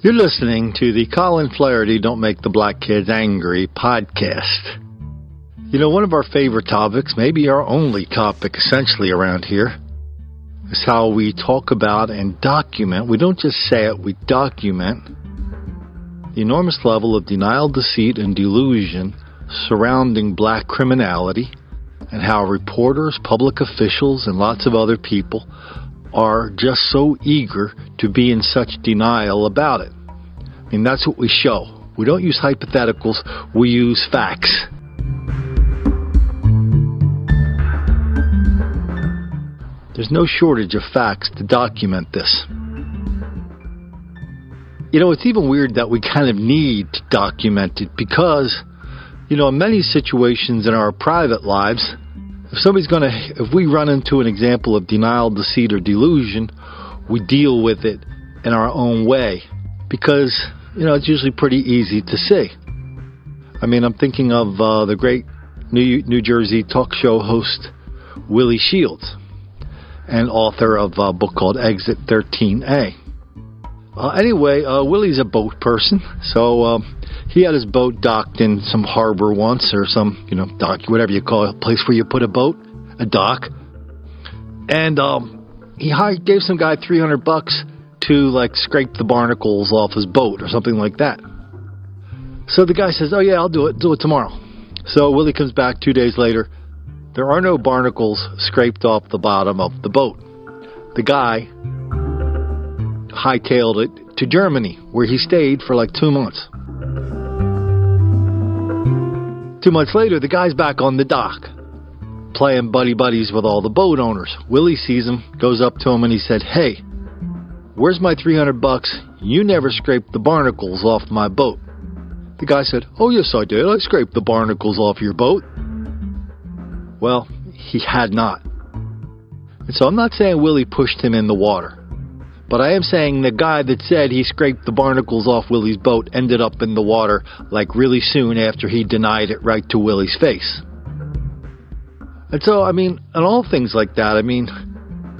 You're listening to the Colin Flaherty Don't Make the Black Kids Angry podcast. You know, one of our favorite topics, maybe our only topic essentially around here, is how we talk about and document, we don't just say it, we document the enormous level of denial, deceit, and delusion surrounding black criminality, and how reporters, public officials, and lots of other people are just so eager to be in such denial about it. I mean, that's what we show. We don't use hypotheticals, we use facts. There's no shortage of facts to document this. You know, it's even weird that we kind of need to document it because, you know, in many situations in our private lives, if we run into an example of denial, deceit, or delusion, we deal with it in our own way because, you know, it's usually pretty easy to see. I mean, I'm thinking of the great New Jersey talk show host Willie Shields, and author of a book called Exit 13A. Anyway, Willie's a boat person, so he had his boat docked in some harbor once, or some, you know, dock, whatever you call it, a place where you put a boat, a dock. And he gave some guy $300 to, like, scrape the barnacles off his boat or something like that. So the guy says, oh yeah, I'll do it tomorrow. So Willie comes back 2 days later. There are no barnacles scraped off the bottom of the boat. The guy hightailed it to Germany, where he stayed for like 2 months. 2 months later, the guy's back on the dock, playing buddies with all the boat owners. Willie sees him, goes up to him, and he said, hey, where's my $300? You never scraped the barnacles off my boat. The guy said, oh yes I did, I scraped the barnacles off your boat. Well, he had not. And so I'm not saying Willie pushed him in the water, but I am saying the guy that said he scraped the barnacles off Willie's boat ended up in the water like really soon after he denied it right to Willie's face. And so, I mean, and all things like that, I mean,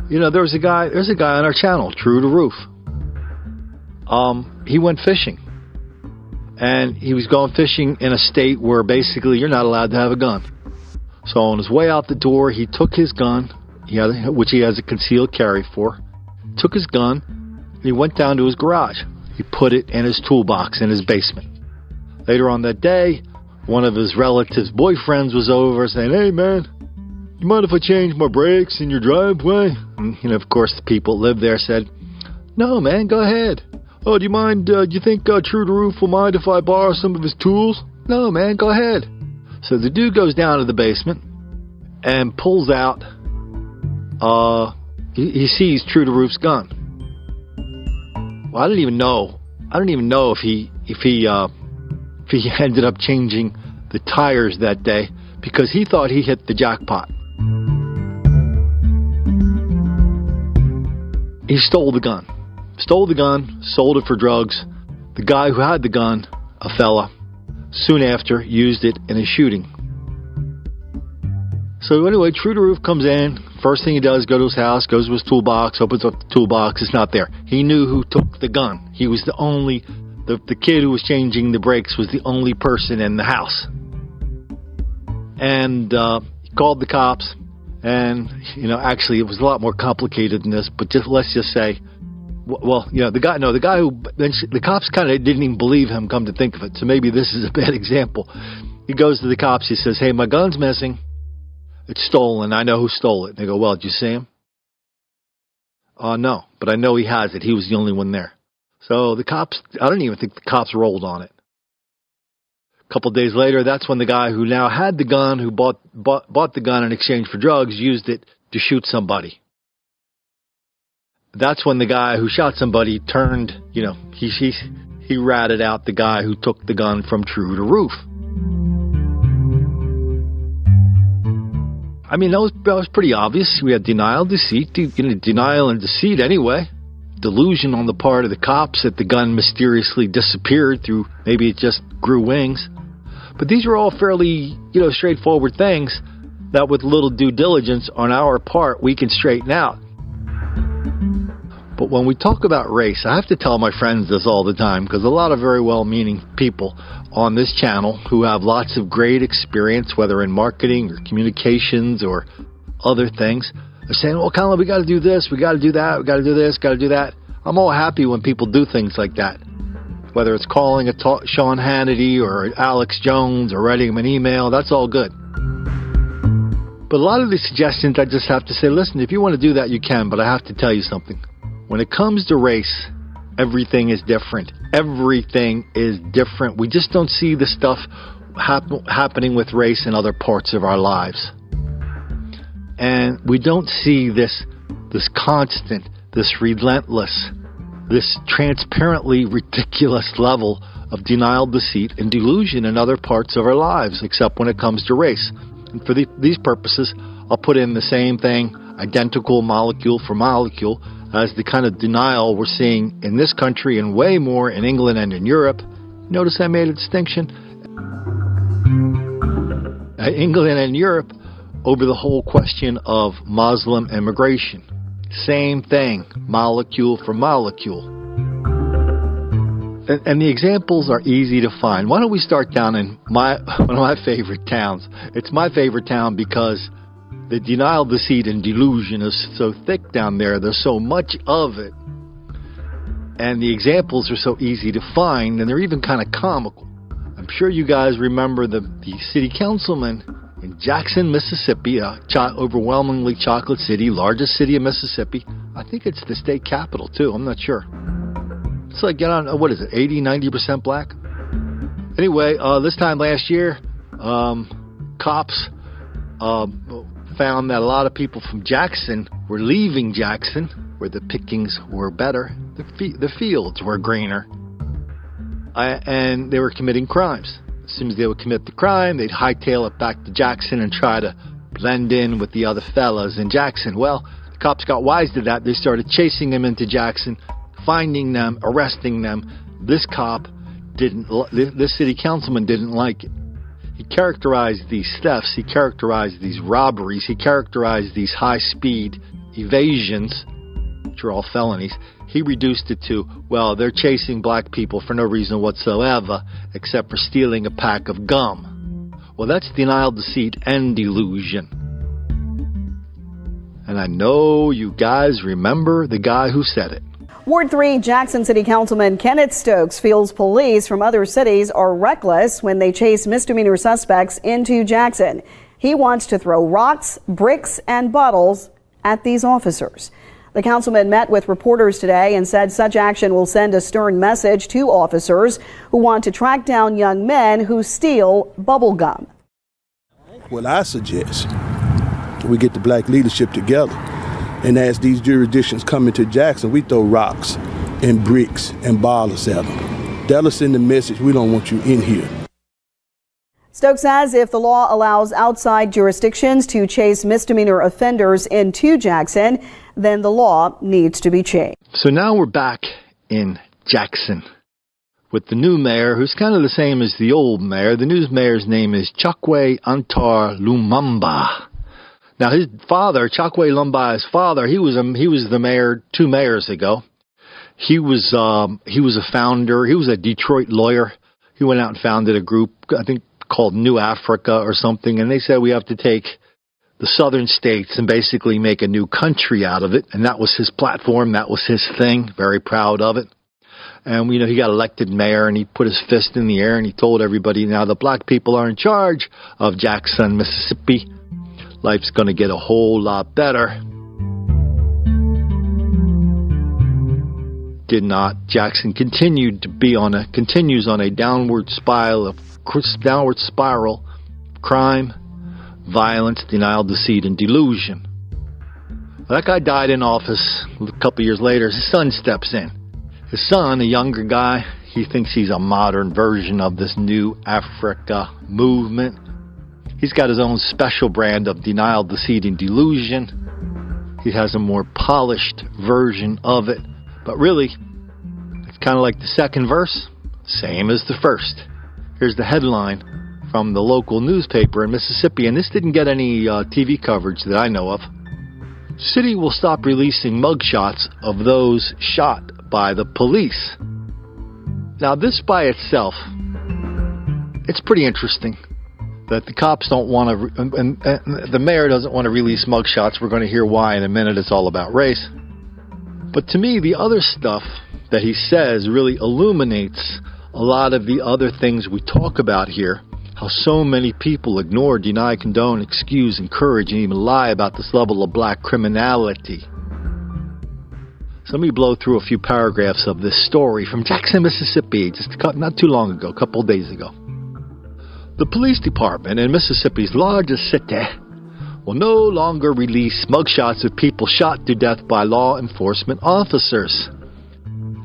you know, there's a guy on our channel, True to Roof. He went fishing. And he was going fishing in a state where basically you're not allowed to have a gun. So on his way out the door, he took his gun, which he has a concealed carry for, took his gun, and he went down to his garage. He put it in his toolbox in his basement. Later on that day, one of his relatives' boyfriends was over saying, hey man, you mind if I change my brakes in your driveway? And, you know, of course, the people that lived there said, no man, go ahead. Oh, do you think True to Roof will mind if I borrow some of his tools? No man, go ahead. So the dude goes down to the basement and pulls out, he sees True to Roof's gun. Well, I don't even know if he ended up changing the tires that day because he thought he hit the jackpot. He stole the gun, sold it for drugs. The guy who had the gun, a fella, soon after used it in a shooting. So anyway, True to Roof comes in. First thing he does, go to his house, goes to his toolbox, opens up the toolbox. It's not there. He knew who took the gun. He was the kid who was changing the brakes was the only person in the house. And he called the cops. And, you know, actually it was a lot more complicated than this, but let's just say, well, you know, the cops kind of didn't even believe him, come to think of it. So maybe this is a bad example. He goes to the cops. He says, hey, my gun's missing. It's stolen. I know who stole it. They go, well, did you see him? No, but I know he has it. He was the only one there. So the cops, I don't even think the cops rolled on it. A couple of days later, that's when the guy who now had the gun, who bought the gun in exchange for drugs, used it to shoot somebody. That's when the guy who shot somebody turned, you know, he ratted out the guy who took the gun from True to Roof. I mean, that was pretty obvious. We had denial, deceit, denial and deceit anyway. Delusion on the part of the cops that the gun mysteriously disappeared through, maybe it just grew wings. But these are all fairly, you know, straightforward things that with little due diligence on our part, we can straighten out. But when we talk about race, I have to tell my friends this all the time, because a lot of very well-meaning people on this channel who have lots of great experience, whether in marketing or communications or other things, are saying, well, Colin, we got to do this, we got to do that, we got to do this, got to do that. I'm all happy when people do things like that, whether it's calling a Sean Hannity or Alex Jones or writing him an email. That's all good. But a lot of these suggestions, I just have to say, listen, if you want to do that, you can, but I have to tell you something. When it comes to race, everything is different. Everything is different. We just don't see the stuff happening with race in other parts of our lives. And we don't see this constant, this relentless, this transparently ridiculous level of denial, deceit, and delusion in other parts of our lives, except when it comes to race. And for these purposes, I'll put in the same thing, identical molecule for molecule, as the kind of denial we're seeing in this country and way more in England and in Europe. Notice I made a distinction. England and Europe over the whole question of Muslim immigration. Same thing, molecule for molecule. And the examples are easy to find. Why don't we start down in one of my favorite towns. It's my favorite town because the denial, deceit, and delusion is so thick down there. There's so much of it. And the examples are so easy to find, and they're even kind of comical. I'm sure you guys remember the city councilman in Jackson, Mississippi, a overwhelmingly chocolate city, largest city in Mississippi. I think it's the state capital, too. I'm not sure. It's like, what is it, 80, 90% black? Anyway, this time last year, cops found that a lot of people from Jackson were leaving Jackson, where the pickings were better, the fields were greener, and they were committing crimes. As soon as they would commit the crime, they'd hightail it back to Jackson and try to blend in with the other fellas in Jackson. Well, the cops got wise to that. They started chasing them into Jackson, finding them, arresting them. This city councilman didn't like it. He characterized these thefts, he characterized these robberies, he characterized these high-speed evasions, which are all felonies. He reduced it to, well, they're chasing black people for no reason whatsoever except for stealing a pack of gum. Well, that's denial, deceit, and delusion. And I know you guys remember the guy who said it. Ward 3 Jackson City Councilman Kenneth Stokes feels police from other cities are reckless when they chase misdemeanor suspects into Jackson. He wants to throw rocks, bricks, and bottles at these officers. The councilman met with reporters today and said such action will send a stern message to officers who want to track down young men who steal bubble gum. Well, I suggest we get the black leadership together, and as these jurisdictions come into Jackson, we throw rocks and bricks and bottles at them. That'll send the message, we don't want you in here. Stokes says if the law allows outside jurisdictions to chase misdemeanor offenders into Jackson, then the law needs to be changed. So now we're back in Jackson with the new mayor, who's kind of the same as the old mayor. The new mayor's name is Chokwe Antar Lumumba. Now his father, Chokwe Lumumba's father, he was the mayor 2 mayors ago. He was a founder. He was a Detroit lawyer. He went out and founded a group, I think, called New Africa or something, and they said we have to take the southern states and basically make a new country out of it. And that was his platform. That was his thing. Very proud of it. And, he got elected mayor, and he put his fist in the air, and he told everybody, now the black people are in charge of Jackson, Mississippi. Life's going to get a whole lot better. Did not. Jackson continues on a downward spiral of crime, violence, denial, deceit, and delusion. That guy died in office. A couple years later, his son steps in. His son, a younger guy, he thinks he's a modern version of this New Africa movement. He's got his own special brand of denial, deceit, and delusion. He has a more polished version of it. But really, it's kind of like the second verse, same as the first. Here's the headline from the local newspaper in Mississippi, and this didn't get any TV coverage that I know of. City will stop releasing mugshots of those shot by the police. Now, this by itself, it's pretty interesting that the cops don't want to, and the mayor doesn't want to release mugshots. We're going to hear why in a minute. It's all about race. But to me, the other stuff that he says really illuminates a lot of the other things we talk about here. How so many people ignore, deny, condone, excuse, encourage, and even lie about this level of black criminality. So let me blow through a few paragraphs of this story from Jackson, Mississippi, just not too long ago, a couple of days ago. The police department in Mississippi's largest city will no longer release mugshots of people shot to death by law enforcement officers.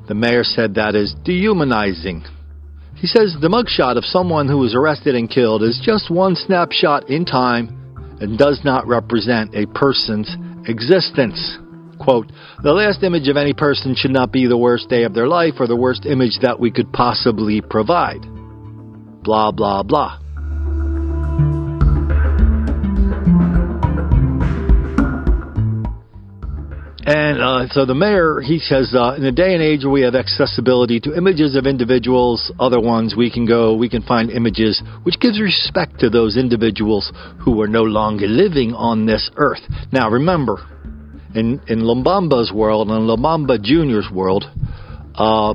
The mayor said that is dehumanizing. He says the mugshot of someone who was arrested and killed is just one snapshot in time and does not represent a person's existence. Quote, the last image of any person should not be the worst day of their life or the worst image that we could possibly provide. Blah, blah, blah. And so the mayor, he says, in a day and age where we have accessibility to images of individuals, other ones, we can find images which gives respect to those individuals who are no longer living on this earth. Now remember, in Lumbamba's world, and Lumbamba Jr.'s world,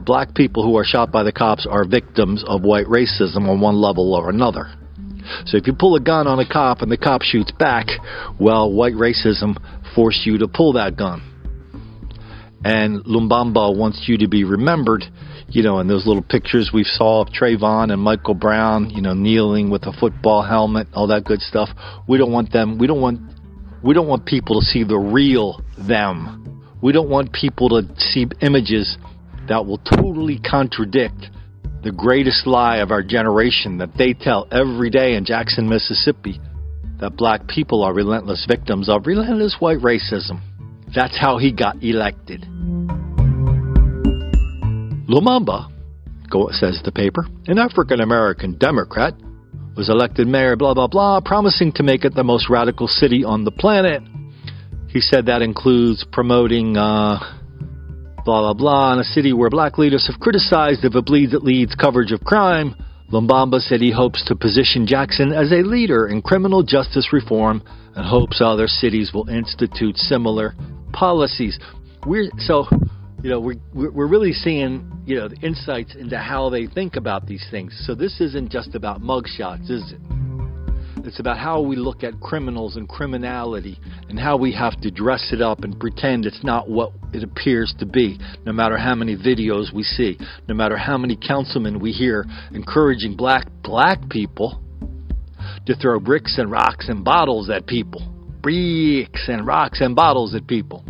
black people who are shot by the cops are victims of white racism on one level or another. So if you pull a gun on a cop and the cop shoots back, well, white racism forced you to pull that gun. And Lumbamba wants you to be remembered, in those little pictures we saw of Trayvon and Michael Brown, kneeling with a football helmet, all that good stuff. We don't want them. We don't want people to see the real them. We don't want people to see images that will totally contradict the greatest lie of our generation that they tell every day in Jackson, Mississippi, that black people are relentless victims of relentless white racism. That's how he got elected. Lumumba, says the paper, an African-American Democrat, was elected mayor, blah, blah, blah, promising to make it the most radical city on the planet. He said that includes promoting, blah, blah, blah, in a city where black leaders have criticized if it bleeds, it leads coverage of crime. Lumbamba said he hopes to position Jackson as a leader in criminal justice reform and hopes other cities will institute similar policies. We're really seeing, the insights into how they think about these things. So this isn't just about mugshots, is it? It's about how we look at criminals and criminality and how we have to dress it up and pretend it's not what it appears to be, no matter how many videos we see, no matter how many councilmen we hear encouraging black people to throw bricks and rocks and bottles at people. Bricks and rocks and bottles at people.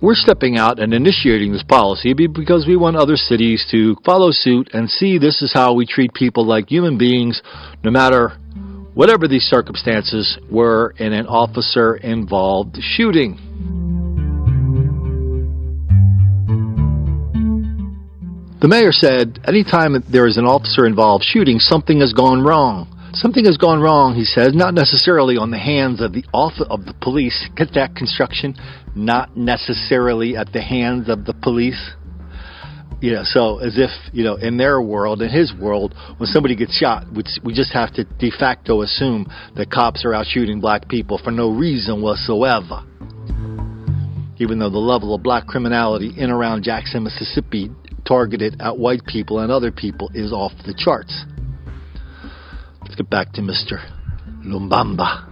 We're stepping out and initiating this policy because we want other cities to follow suit and see this is how we treat people like human beings, no matter whatever these circumstances were in an officer-involved shooting. The mayor said, anytime there is an officer-involved shooting, something has gone wrong. Something has gone wrong, he says, not necessarily on the hands of the police. Get that construction? Not necessarily at the hands of the police. So as if, in their world, in his world, when somebody gets shot, we just have to de facto assume that cops are out shooting black people for no reason whatsoever. Even though the level of black criminality in around Jackson, Mississippi, targeted at white people and other people is off the charts. Let's get back to Mr. Lumbamba.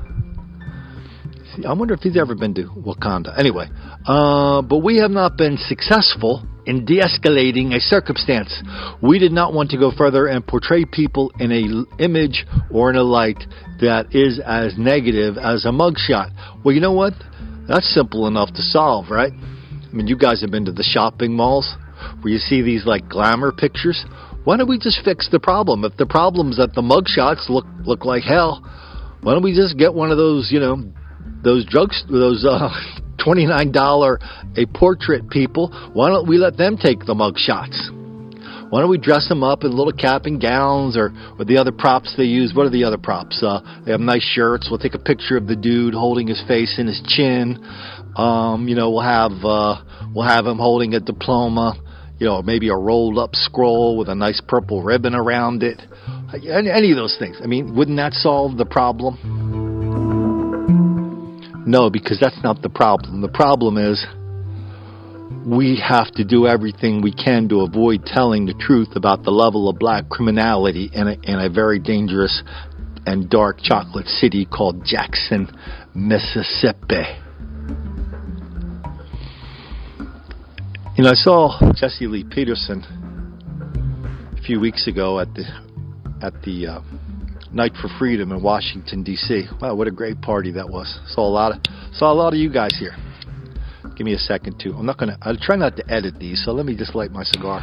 See, I wonder if he's ever been to Wakanda. Anyway, but we have not been successful in de-escalating a circumstance. We did not want to go further and portray people in an image or in a light that is as negative as a mugshot. Well, you know what? That's simple enough to solve, right? I mean, you guys have been to the shopping malls where you see these like glamour pictures. Why don't we just fix the problem? If the problem's that the mugshots look like hell, why don't we just get one of those, those $29 a portrait people? Why don't we let them take the mugshots? Why don't we dress him up in little cap and gowns, or the other props they use? What are the other props? They have nice shirts. We'll take a picture of the dude holding his face in his chin. We'll have him holding a diploma. Maybe a rolled up scroll with a nice purple ribbon around it. Any of those things. I mean, wouldn't that solve the problem? No, because that's not the problem. The problem is we have to do everything we can to avoid telling the truth about the level of black criminality in a very dangerous and dark chocolate city called Jackson, Mississippi. I saw Jesse Lee Peterson a few weeks ago at the Night for Freedom in Washington, D.C. Wow, what a great party that was. Saw a lot of you guys here. Give me a second too. I'll try not to edit these, so let me just light my cigar.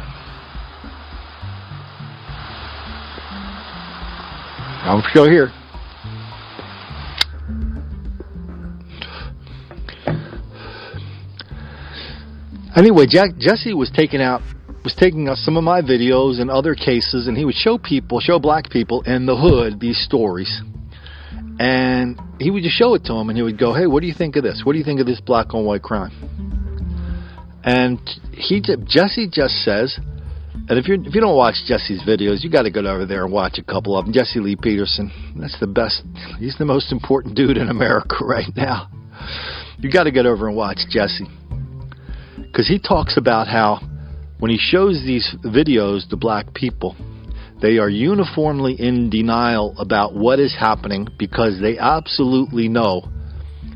I'm still here. Anyway, Jesse was taking out some of my videos and other cases, and he would show black people in the hood these stories. And he would just show it to them, and he would go, "Hey, what do you think of this? What do you think of this black on white crime?" And Jesse just says, and if you don't watch Jesse's videos, you got to go over there and watch a couple of them. Jesse Lee Peterson, that's the best. He's the most important dude in America right now. You got to get over and watch Jesse, because he talks about how when he shows these videos to black people, they are uniformly in denial about what is happening because they absolutely know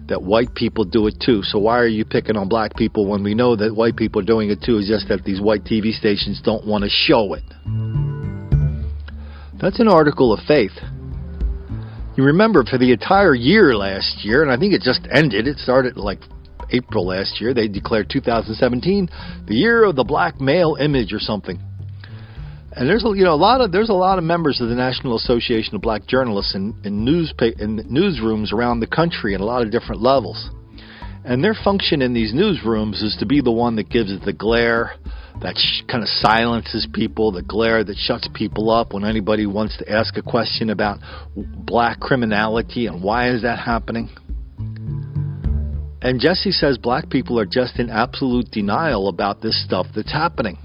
that white people do it too. So why are you picking on black people when we know that white people are doing it too? It's just that these white TV stations don't want to show it. That's an article of faith. You remember for the entire year last year, and I think it just ended, it started like April last year, they declared 2017 the year of the black male image or something. And there's a lot of members of the National Association of Black Journalists in newsrooms around the country at a lot of different levels. And their function in these newsrooms is to be the one that gives the glare that kind of silences people, the glare that shuts people up when anybody wants to ask a question about black criminality and why is that happening. And Jesse says black people are just in absolute denial about this stuff that's happening.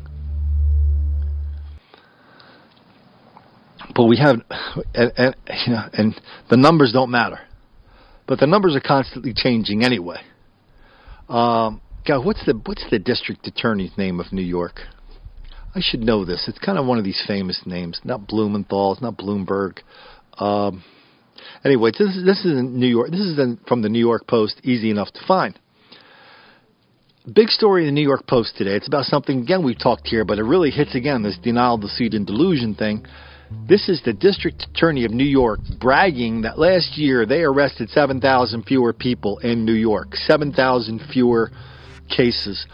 But we have, and the numbers don't matter. But the numbers are constantly changing anyway. God, what's the district attorney's name of New York? I should know this. It's kind of one of these famous names. Not Blumenthal. It's not Bloomberg. Anyway, this is in New York. This is from the New York Post. Easy enough to find. Big story in the New York Post today. It's about something, again, we've talked here, but it really hits again, this denial, deceit, and delusion thing. This is the district attorney of New York bragging that last year they arrested 7,000 fewer people in New York. 7,000 fewer cases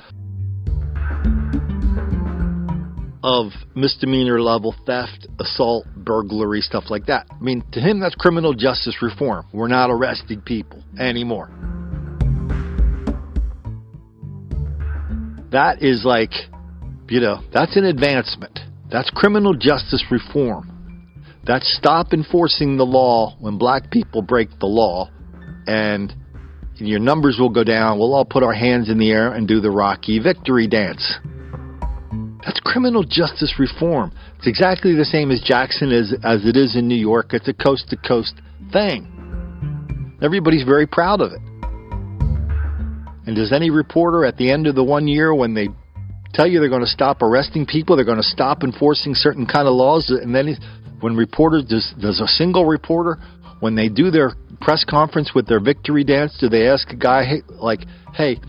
of misdemeanor level theft, assault, burglary, stuff like that. I mean, to him, that's criminal justice reform. We're not arresting people anymore. That is like, that's an advancement. That's criminal justice reform. That's stop enforcing the law when black people break the law, and your numbers will go down. We'll all put our hands in the air and do the Rocky victory dance. That's criminal justice reform. It's exactly the same as Jackson as it is in New York. It's a coast-to-coast thing. Everybody's very proud of it. And does any reporter at the end of the 1 year, when they tell you they're going to stop arresting people, they're going to stop enforcing certain kind of laws, and then when reporters, does a single reporter, when they do their press conference with their victory dance, do they ask a guy, hey,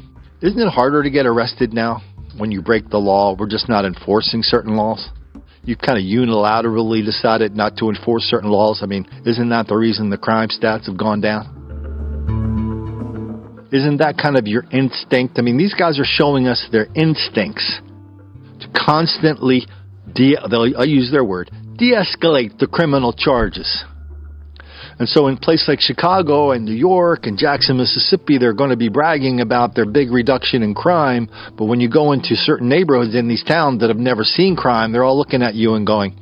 isn't it harder to get arrested now when you break the law? We're just not enforcing certain laws. You kind of unilaterally decided not to enforce certain laws. I mean, isn't that the reason the crime stats have gone down? Isn't that kind of your instinct? I mean, these guys are showing us their instincts to constantly, I use their word, de-escalate the criminal charges. And so in places like Chicago and New York and Jackson, Mississippi, they're going to be bragging about their big reduction in crime. But when you go into certain neighborhoods in these towns that have never seen crime, they're all looking at you and going,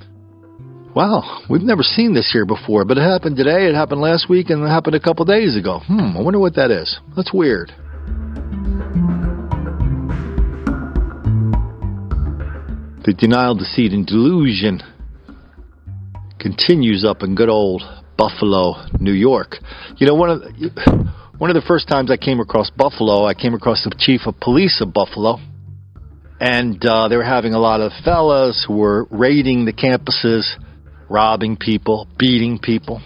wow, we've never seen this here before. But it happened today, it happened last week, and it happened a couple days ago. I wonder what that is. That's weird. The denial, deceit, and delusion continues up in good old Buffalo, New York. You know, one of the first times I came across Buffalo, I came across the chief of police of Buffalo, and they were having a lot of fellas who were raiding the campuses, robbing people, beating people.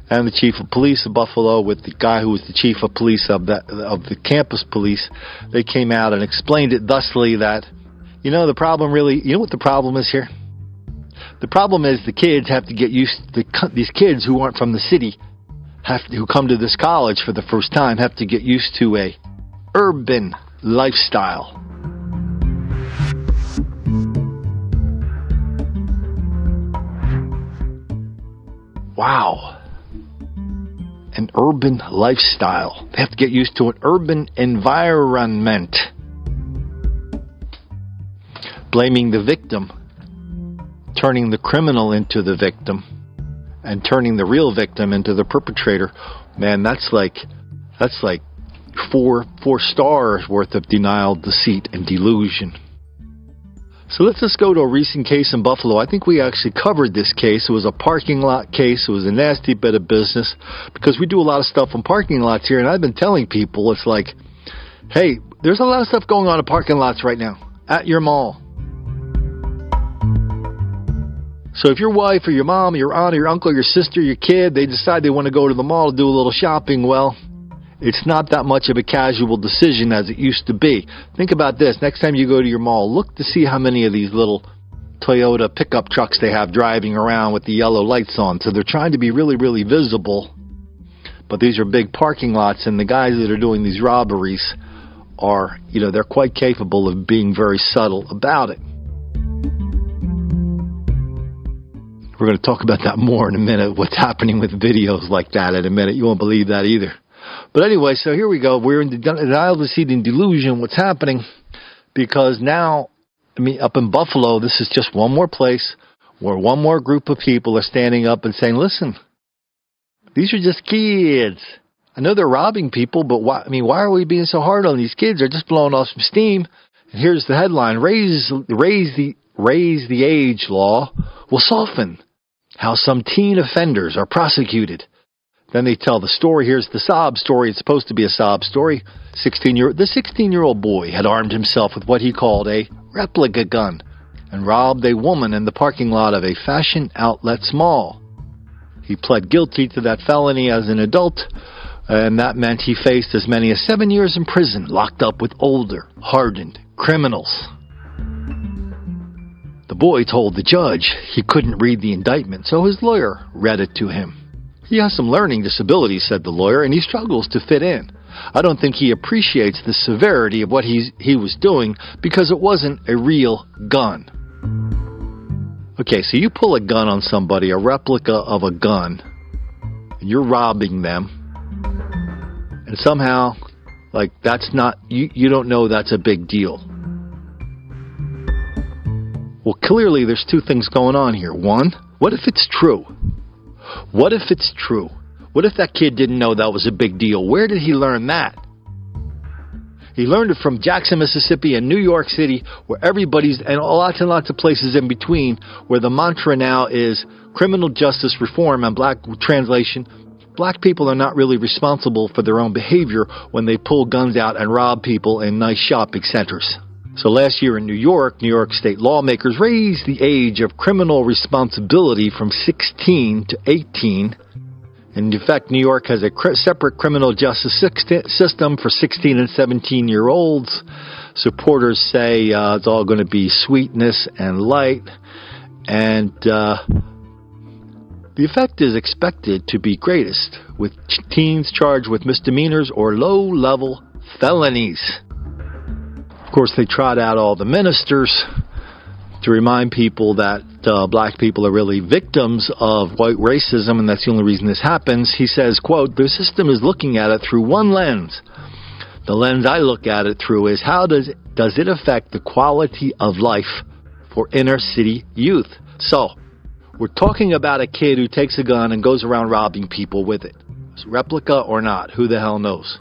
And the chief of police of Buffalo, with the guy who was the chief of police of the campus police, they came out and explained it thusly that, you know, the problem really, you know what the problem is here? The problem is the kids have to get used to, these kids who aren't from the city, who come to this college for the first time, have to get used to a urban lifestyle. Wow. An urban lifestyle. They have to get used to an urban environment. Blaming the victim, turning the criminal into the victim, and turning the real victim into the perpetrator. Man, that's like four stars worth of denial, deceit, and delusion. So let's just go to a recent case in Buffalo. I think we actually covered this case. It was a parking lot case. It was a nasty bit of business because we do a lot of stuff in parking lots here, and I've been telling people, it's like, hey, there's a lot of stuff going on in parking lots right now at your mall. So if your wife or your mom or your aunt or your uncle or your sister or your kid, they decide they want to go to the mall to do a little shopping, well, it's not that much of a casual decision as it used to be. Think about this. Next time you go to your mall, look to see how many of these little Toyota pickup trucks they have driving around with the yellow lights on. So they're trying to be really, really visible. But these are big parking lots, and the guys that are doing these robberies are, you know, they're quite capable of being very subtle about it. We're going to talk about that more in a minute, what's happening with videos like that in a minute. You won't believe that either. But anyway, so here we go. We're in the denial, deceit, and delusion. What's happening? Because now, I mean, up in Buffalo, this is just one more place where one more group of people are standing up and saying, listen, these are just kids. I know they're robbing people, but why are we being so hard on these kids? They're just blowing off some steam. And here's the headline: raise the age law will soften how some teen offenders are prosecuted. Then they tell the story. Here's the sob story. It's supposed to be a sob story. The 16-year-old boy had armed himself with what he called a replica gun and robbed a woman in the parking lot of a fashion outlet mall. He pled guilty to that felony as an adult, and that meant he faced as many as 7 years in prison, locked up with older, hardened criminals. The boy told the judge he couldn't read the indictment, so his lawyer read it to him. He has some learning disabilities, said the lawyer, and he struggles to fit in. I don't think he appreciates the severity of what he was doing because it wasn't a real gun. Okay, so you pull a gun on somebody, a replica of a gun, and you're robbing them, and somehow, like, that's not, you don't know that's a big deal. Well, clearly there's two things going on here. One, what if it's true? What if it's true? What if that kid didn't know that was a big deal? Where did he learn that? He learned it from Jackson, Mississippi and New York City, where everybody's, and lots and lots of places in between, where the mantra now is criminal justice reform, and black translation, black people are not really responsible for their own behavior when they pull guns out and rob people in nice shopping centers. So last year in New York state lawmakers raised the age of criminal responsibility from 16 to 18. And in fact, New York has a separate criminal justice system for 16 and 17-year-olds. Supporters say it's all going to be sweetness and light. And the effect is expected to be greatest with teens charged with misdemeanors or low-level felonies. Of course, they trot out all the ministers to remind people that black people are really victims of white racism, and that's the only reason this happens. He says, quote, "The system is looking at it through one lens. The lens I look at it through is how does it affect the quality of life for inner city youth?" So, we're talking about a kid who takes a gun and goes around robbing people with it. It's replica or not, who the hell knows?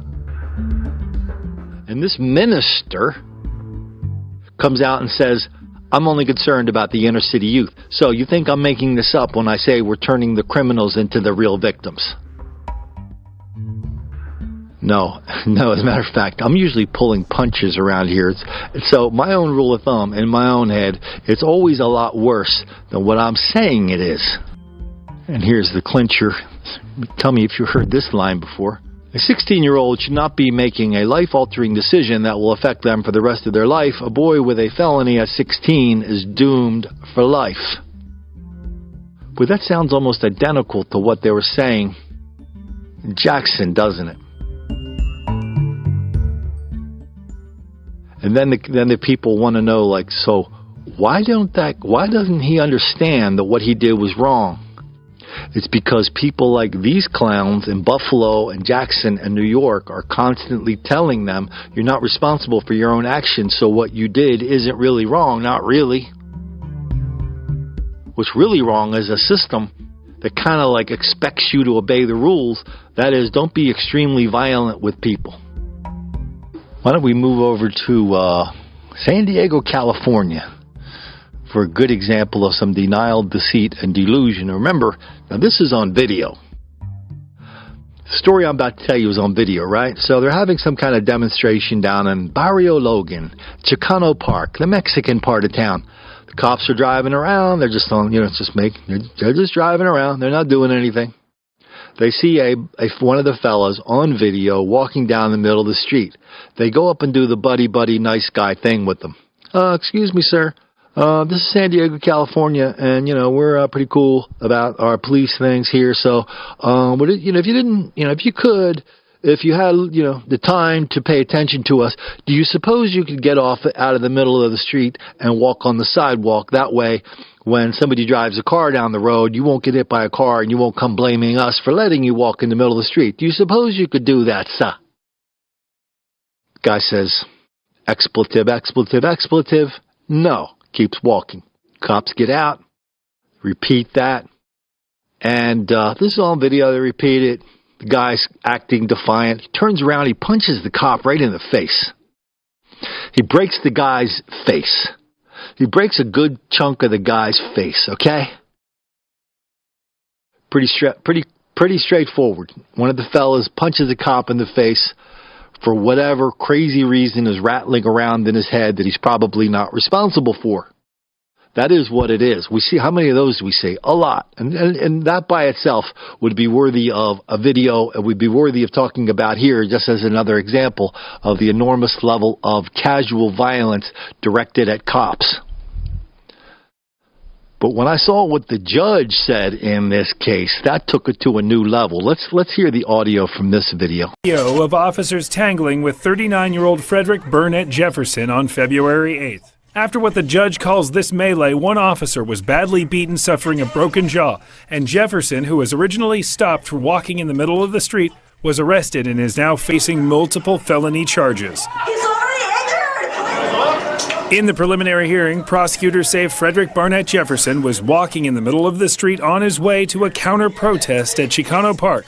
And this minister comes out and says, "I'm only concerned about the inner city youth." So you think I'm making this up when I say we're turning the criminals into the real victims? No, as a matter of fact, I'm usually pulling punches around here. So my own rule of thumb, in my own head, it's always a lot worse than what I'm saying it is. And here's the clincher. Tell me if you heard this line before. A 16-year-old should not be making a life-altering decision that will affect them for the rest of their life. A boy with a felony at 16 is doomed for life. But that sounds almost identical to what they were saying in Jackson, doesn't it? And then the people want to know, like, so why doesn't he understand that what he did was wrong? It's because people like these clowns in Buffalo and Jackson and New York are constantly telling them you're not responsible for your own actions, so what you did isn't really wrong. Not really. What's really wrong is a system that kind of like expects you to obey the rules. That is, don't be extremely violent with people. Why don't we move over to San Diego, California, for a good example of some denial, deceit, and delusion. Remember, now this is on video. The story I'm about to tell you is on video, right? So they're having some kind of demonstration down in Barrio Logan, Chicano Park, the Mexican part of town. The cops are driving around. They're just on, they're just driving around. They're not doing anything. They see one of the fellas on video walking down the middle of the street. They go up and do the buddy nice guy thing with them. Excuse me, sir. This is San Diego, California, and we're pretty cool about our police things here. So, if you had the time to pay attention to us, do you suppose you could get out of the middle of the street and walk on the sidewalk? That way, when somebody drives a car down the road, you won't get hit by a car and you won't come blaming us for letting you walk in the middle of the street. Do you suppose you could do that, sir? Guy says, expletive, expletive, expletive. No. Keeps walking. Cops get out, repeat that, and this is on video. They repeat it. The guy's acting defiant. He turns around. He punches the cop right in the face. He breaks the guy's face. He breaks a good chunk of the guy's face. Okay, pretty straightforward. One of the fellas punches the cop in the face for whatever crazy reason is rattling around in his head that he's probably not responsible for. That is what it is. We see, how many of those do we see? A lot. And that by itself would be worthy of a video. It would be worthy of talking about here just as another example of the enormous level of casual violence directed at cops. But when I saw what the judge said in this case, that took it to a new level. Let's hear the audio from this video. Video of officers tangling with 39-year-old Frederick Burnett Jefferson on February 8th. After what the judge calls this melee, one officer was badly beaten, suffering a broken jaw, and Jefferson, who was originally stopped for walking in the middle of the street, was arrested and is now facing multiple felony charges. He's already injured! In the preliminary hearing, prosecutors say Frederick Barnett Jefferson was walking in the middle of the street on his way to a counter-protest at Chicano Park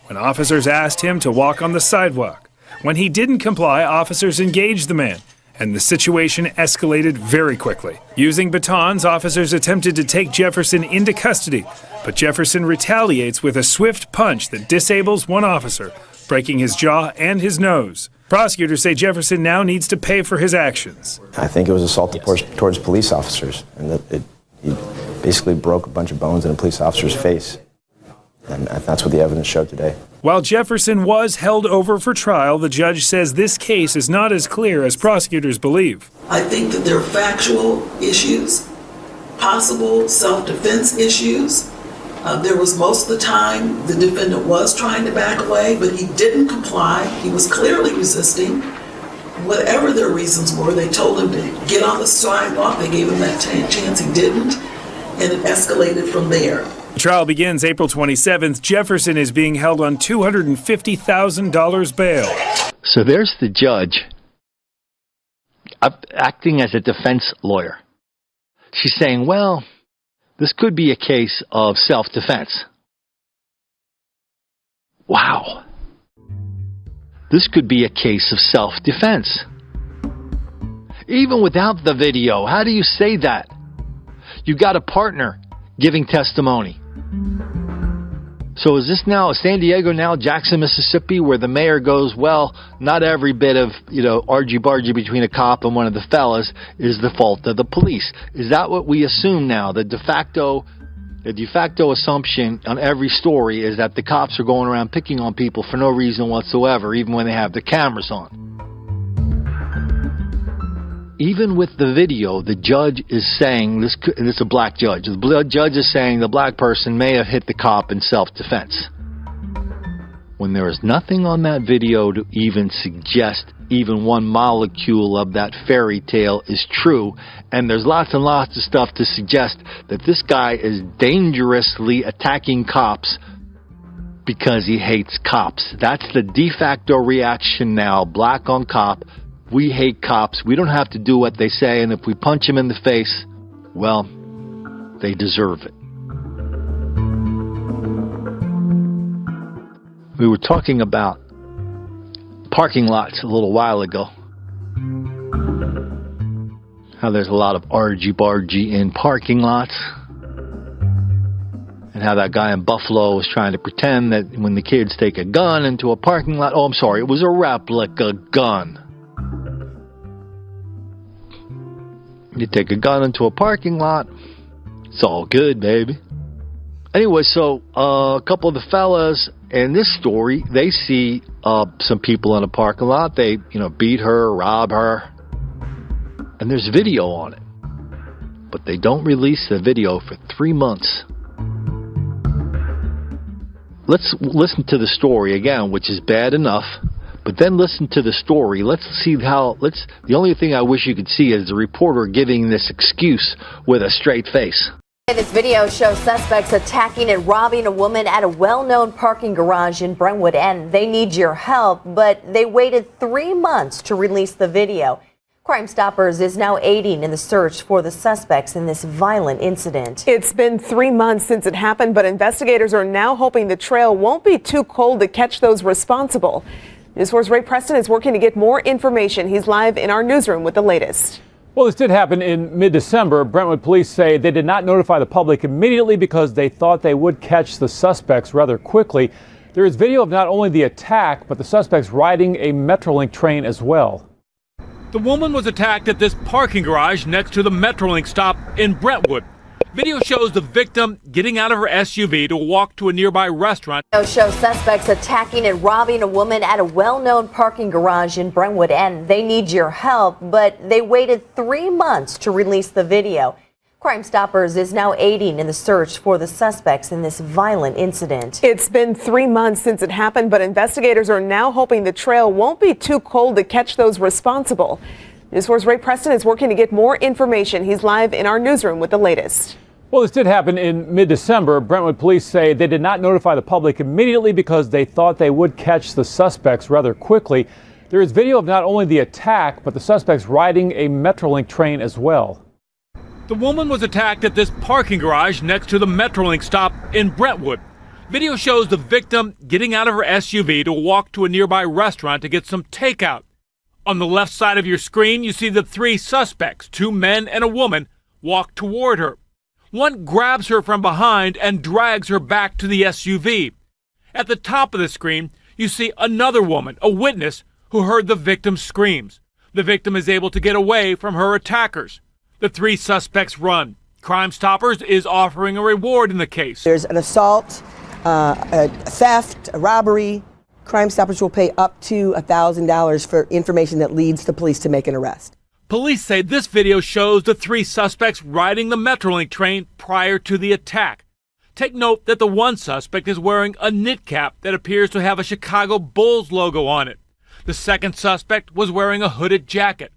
when officers asked him to walk on the sidewalk. When he didn't comply, officers engaged the man, and the situation escalated very quickly. Using batons, officers attempted to take Jefferson into custody, but Jefferson retaliates with a swift punch that disables one officer, breaking his jaw and his nose. Prosecutors say Jefferson now needs to pay for his actions. I think it was assault towards police officers, and that he basically broke a bunch of bones in a police officer's face. And that's what the evidence showed today. While Jefferson was held over for trial, the judge says this case is not as clear as prosecutors believe. I think that there are factual issues, possible self-defense issues. There was most of the time the defendant was trying to back away, but he didn't comply. He was clearly resisting. whatever their reasons were, they told him to get on the sidewalk. They gave him that chance. He didn't, and it escalated from there. The trial begins April 27th. Jefferson is being held on $250,000 bail. So there's the judge acting as a defense lawyer. She's saying, well, this could be a case of self-defense. Wow. This could be a case of self-defense. Even without the video, how do you say that? You got a partner giving testimony. So is this now San Diego, now Jackson, Mississippi, where the mayor goes, well, not every bit of, argy-bargy between a cop and one of the fellas is the fault of the police? Is that what we assume now? The de facto assumption on every story is that the cops are going around picking on people for no reason whatsoever, even when they have their cameras on. Even with the video, the judge is saying, and it's a black judge, the judge is saying the black person may have hit the cop in self-defense. When there is nothing on that video to even suggest even one molecule of that fairy tale is true, and there's lots and lots of stuff to suggest that this guy is dangerously attacking cops because he hates cops. That's the de facto reaction now, black on cop. We hate cops. We don't have to do what they say, and if we punch them in the face, well, they deserve it. We were talking about parking lots a little while ago. How there's a lot of argy-bargy in parking lots. And how that guy in Buffalo was trying to pretend that when the kids take a gun into a parking lot, oh, I'm sorry, it was a replica gun. You take a gun into a parking lot, it's all good, baby. Anyway, so a couple of the fellas in this story, they see some people in a parking lot. They, beat her, rob her, and there's video on it. But they don't release the video for 3 months. Let's listen to the story again, which is bad enough. But then listen to the story. The only thing I wish you could see is the reporter giving this excuse with a straight face. This video shows suspects attacking and robbing a woman at a well-known parking garage in Brentwood, and they need your help, but they waited 3 months to release the video. Crime Stoppers is now aiding in the search for the suspects in this violent incident. It's been 3 months since it happened, but investigators are now hoping the trail won't be too cold to catch those responsible. News 4's Ray Preston is working to get more information. He's live in our newsroom with the latest. Well, this did happen in mid-December. Brentwood police say they did not notify the public immediately because they thought they would catch the suspects rather quickly. There is video of not only the attack, but the suspects riding a Metrolink train as well. The woman was attacked at this parking garage next to the Metrolink stop in Brentwood. Video shows the victim getting out of her SUV to walk to a nearby restaurant. Video shows suspects attacking and robbing a woman at a well-known parking garage in Brentwood, and they need your help, but they waited 3 months to release the video. Crime Stoppers is now aiding in the search for the suspects in this violent incident. It's been 3 months since it happened, but investigators are now hoping the trail won't be too cold to catch those responsible. News 4's Ray Preston is working to get more information. He's live in our newsroom with the latest. Well, this did happen in mid-December. Brentwood police say they did not notify the public immediately because they thought they would catch the suspects rather quickly. There is video of not only the attack, but the suspects riding a Metrolink train as well. The woman was attacked at this parking garage next to the Metrolink stop in Brentwood. Video shows the victim getting out of her SUV to walk to a nearby restaurant to get some takeout. On the left side of your screen, you see the 3 suspects, 2 men and a woman, walk toward her. One grabs her from behind and drags her back to the SUV. At the top of the screen, you see another woman, a witness, who heard the victim's screams. The victim is able to get away from her attackers. The 3 suspects run. Crime Stoppers is offering a reward in the case. There's an assault, a theft, a robbery. Crime Stoppers will pay up to $1,000 for information that leads the police to make an arrest. Police say this video shows the 3 suspects riding the Metrolink train prior to the attack. Take note that the one suspect is wearing a knit cap that appears to have a Chicago Bulls logo on it. The second suspect was wearing a hooded jacket.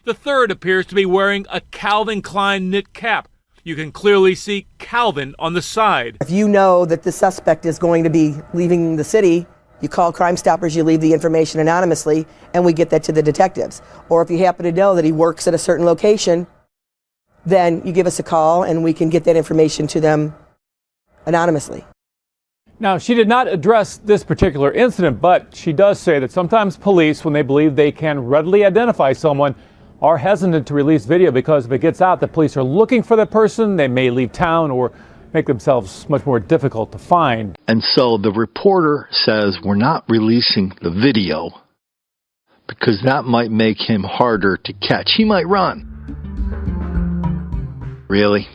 The third appears to be wearing a Calvin Klein knit cap. You can clearly see Calvin on the side. If you know that the suspect is going to be leaving the city, you call Crime Stoppers, you leave the information anonymously, and we get that to the detectives. Or if you happen to know that he works at a certain location, then you give us a call and we can get that information to them anonymously. Now, she did not address this particular incident, but she does say that sometimes police, when they believe they can readily identify someone, are hesitant to release video because if it gets out that police are looking for the person, they may leave town or make themselves much more difficult to find. And so the reporter says we're not releasing the video because that might make him harder to catch. He might run. Really?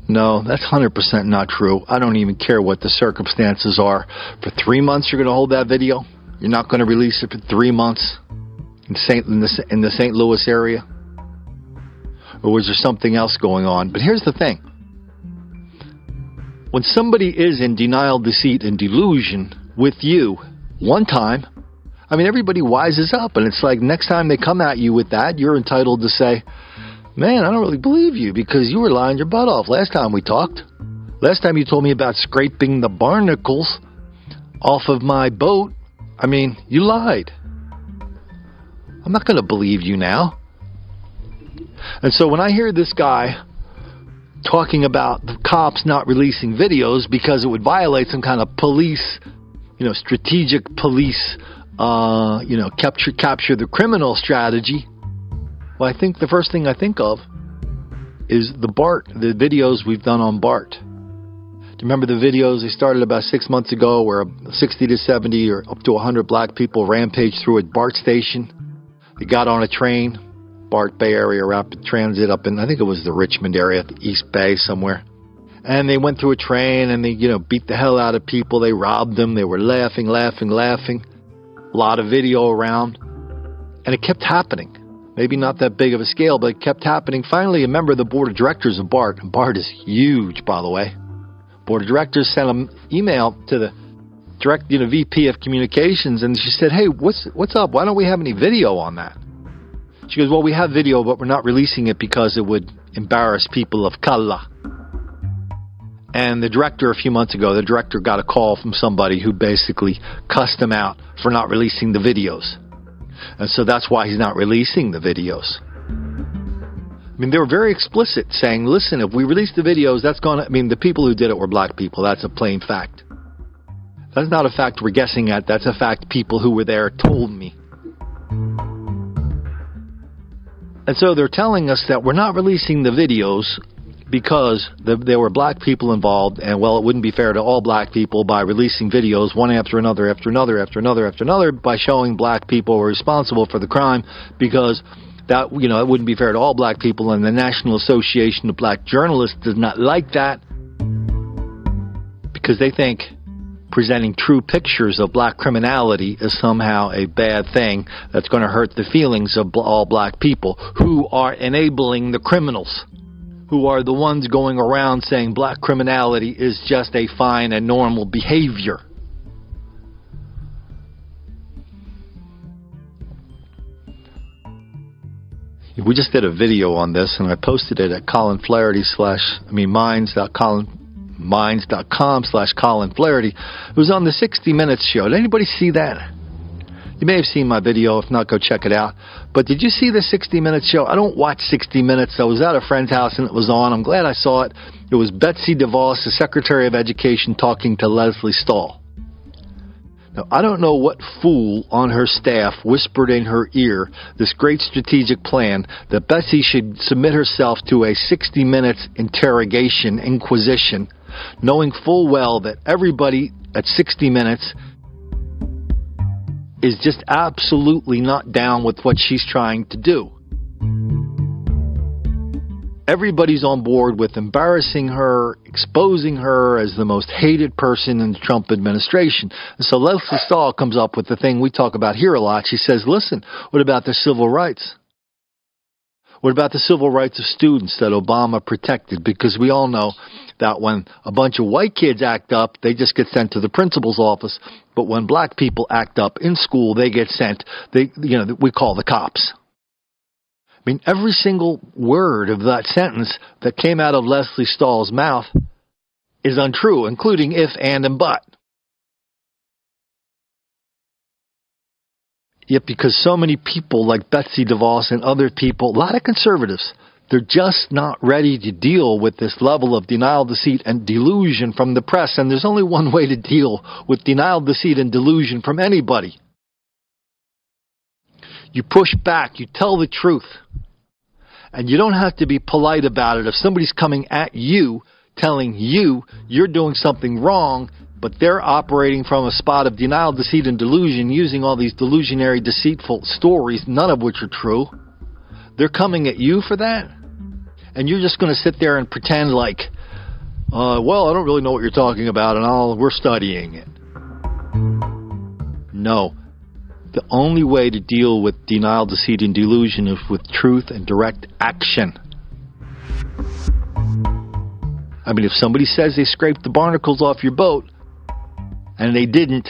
No, that's 100% not true. I don't even care what the circumstances are. For 3 months you're going to hold that video? You're not going to release it for 3 months in the St. Louis area? Or was there something else going on? But here's the thing. When somebody is in denial, deceit, and delusion with you one time, I mean, everybody wises up. And it's like next time they come at you with that, you're entitled to say, man, I don't really believe you because you were lying your butt off last time we talked. Last time you told me about scraping the barnacles off of my boat, I mean, you lied. I'm not going to believe you now. And so when I hear this guy talking about the cops not releasing videos because it would violate some kind of police, strategic police, capture the criminal strategy, well, I think the first thing I think of is the videos we've done on BART. Do you remember the videos? They started about 6 months ago where 60 to 70 or up to 100 black people rampaged through a BART station. They got on a train, BART Bay Area Rapid Transit up in, I think it was the Richmond area, the East Bay somewhere. And they went through a train and they, beat the hell out of people. They robbed them. They were laughing. A lot of video around. And it kept happening. Maybe not that big of a scale, but it kept happening. Finally, a member of the board of directors of BART, and BART is huge, by the way. Board of directors sent an email to the VP of communications, and she said, hey, what's up? Why don't we have any video on that? She goes, well, we have video, but we're not releasing it because it would embarrass people of color. And the director, a few months ago, got a call from somebody who basically cussed him out for not releasing the videos. And so that's why he's not releasing the videos. I mean, they were very explicit, saying, listen, if we release the videos, the people who did it were black people. That's a plain fact. That's not a fact we're guessing at. That's a fact people who were there told me. And so they're telling us that we're not releasing the videos because there were black people involved, and well, it wouldn't be fair to all black people by releasing videos one after another by showing black people were responsible for the crime, because that it wouldn't be fair to all black people, and the National Association of Black Journalists does not like that because they think presenting true pictures of black criminality is somehow a bad thing that's going to hurt the feelings of all black people who are enabling the criminals, who are the ones going around saying black criminality is just a fine and normal behavior. We just did a video on this, and I posted it at Colin Flaherty minds.com/Colin Flaherty. It was on the 60 Minutes show. Did anybody see that? You may have seen my video. If not, go check it out. But did you see the 60 Minutes show? I don't watch 60 Minutes. I was at a friend's house and it was on. I'm glad I saw it. It was Betsy DeVos, the Secretary of Education, talking to Leslie Stahl. Now, I don't know what fool on her staff whispered in her ear this great strategic plan that Betsy should submit herself to a 60 Minutes inquisition, knowing full well that everybody at 60 Minutes is just absolutely not down with what she's trying to do. Everybody's on board with embarrassing her, exposing her as the most hated person in the Trump administration. And so Leslie Stahl comes up with the thing we talk about here a lot. She says, listen, what about their civil rights? What about the civil rights of students that Obama protected? Because we all know that when a bunch of white kids act up, they just get sent to the principal's office. But when black people act up in school, they get sent, we call the cops. I mean, every single word of that sentence that came out of Leslie Stahl's mouth is untrue, including if, and but. Yet because so many people like Betsy DeVos and other people, a lot of conservatives, they're just not ready to deal with this level of denial, deceit, and delusion from the press. And there's only one way to deal with denial, deceit, and delusion from anybody. You push back, you tell the truth. And you don't have to be polite about it. If somebody's coming at you, telling you you're doing something wrong, but they're operating from a spot of denial, deceit, and delusion, using all these delusionary, deceitful stories, none of which are true. They're coming at you for that? And you're just going to sit there and pretend like, well, I don't really know what you're talking about, and we're studying it. No. The only way to deal with denial, deceit, and delusion is with truth and direct action. I mean, if somebody says they scraped the barnacles off your boat, and they didn't,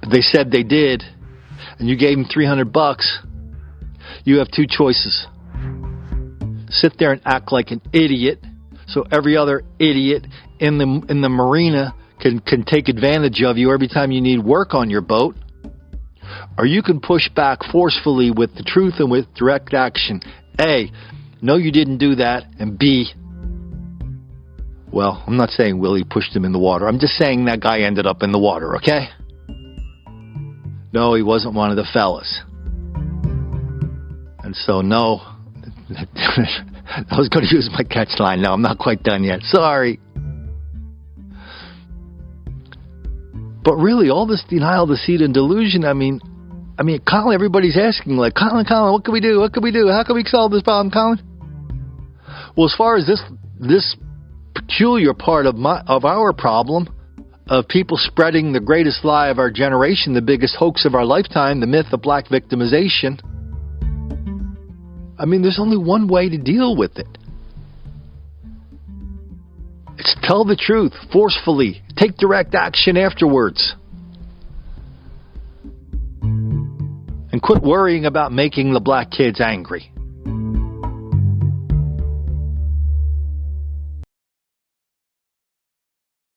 but they said they did, and you gave them $300, you have two choices. Sit there and act like an idiot, so every other idiot in the marina can take advantage of you every time you need work on your boat. Or you can push back forcefully with the truth and with direct action. A, no, you didn't do that, and B, well, I'm not saying Willie pushed him in the water. I'm just saying that guy ended up in the water, okay? No, he wasn't one of the fellas. And so, no. I was going to use my catch line. No, I'm not quite done yet. Sorry. But really, all this denial, deceit, and delusion, I mean, Colin, everybody's asking, like, Colin, what can we do? What can we do? How can we solve this problem, Colin? Well, as far as this peculiar part of our problem of people spreading the greatest lie of our generation, the biggest hoax of our lifetime, the myth of black victimization, I mean, there's only one way to deal with it. It's tell the truth forcefully. Take direct action afterwards. And quit worrying about making the black kids angry.